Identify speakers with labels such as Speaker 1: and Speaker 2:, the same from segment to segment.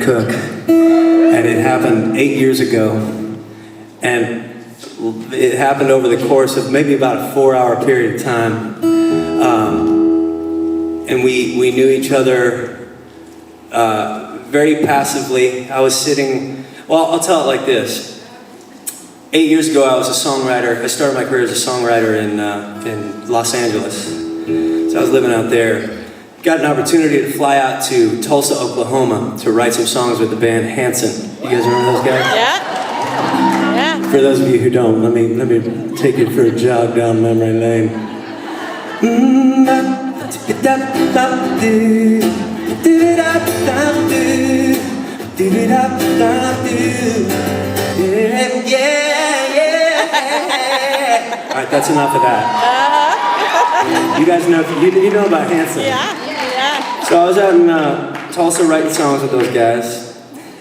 Speaker 1: Cook, and it happened 8 years ago, and it happened over the course of maybe about a 4-hour period of time, and we knew each other very passively. I was sitting, well, I'll tell it like this. 8 years ago, I was a songwriter. I started my career as a songwriter in Los Angeles, so I was living out there. Got an opportunity to fly out to Tulsa, Oklahoma to write some songs with the band Hanson. You guys remember those guys?
Speaker 2: Yeah. Yeah.
Speaker 1: For those of you who don't, let me take you for a jog down memory lane. All right, that's enough of that. You guys know, you know about Hanson.
Speaker 2: Yeah.
Speaker 1: So I was out in Tulsa writing songs with those guys,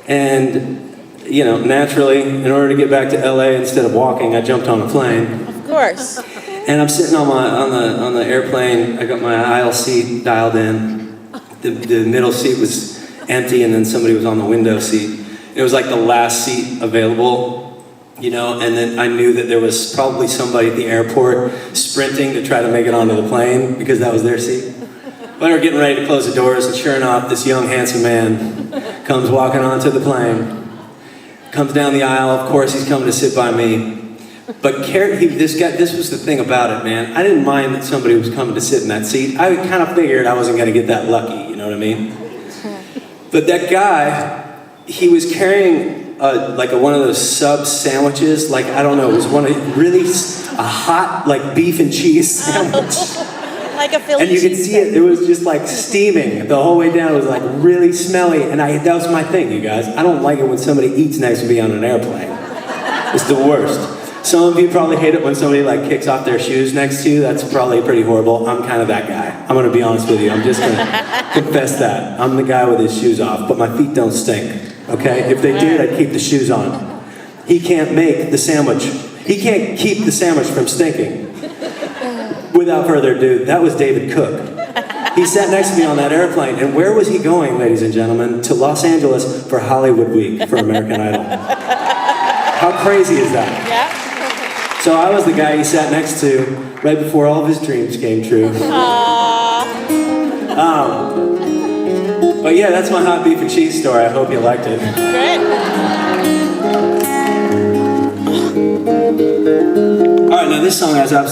Speaker 1: and you know, naturally, in order to get back to LA instead of walking, I jumped on a plane.
Speaker 2: Of course.
Speaker 1: And I'm sitting on the airplane. I got my aisle seat dialed in. The middle seat was empty, and then somebody was on the window seat. It was like the last seat available, you know. And then I knew that there was probably somebody at the airport sprinting to try to make it onto the plane because that was their seat. But we were getting ready to close the doors, and sure enough, this young, handsome man comes walking onto the plane, comes down the aisle. Of course, he's coming to sit by me. But this was the thing about it, man. I didn't mind that somebody was coming to sit in that seat. I kind of figured I wasn't going to get that lucky, you know what I mean? But that guy, he was carrying one of those sub sandwiches, like, I don't know, it was a hot, like, beef and cheese sandwich.
Speaker 2: Like a Philly
Speaker 1: and you could see it was just like steaming the whole way down. It was like really smelly, and that was my thing, you guys. I don't like it when somebody eats next to me on an airplane. It's the worst. Some of you probably hate it when somebody like kicks off their shoes next to you. That's probably pretty horrible. I'm kind of that guy. I'm gonna be honest with you. I'm just gonna confess that. I'm the guy with his shoes off, but my feet don't stink, okay? If they did, I'd keep the shoes on. He can't make the sandwich. He can't keep the sandwich from stinking. Without further ado, that was David Cook. He sat next to me on that airplane, and where was he going, ladies and gentlemen? To Los Angeles for Hollywood Week for American Idol. How crazy is that?
Speaker 2: Yeah.
Speaker 1: So I was the guy he sat next to right before all of his dreams came true. But yeah, that's my hot beef and cheese story. I hope you liked it.
Speaker 2: Great.
Speaker 1: All right, now this song has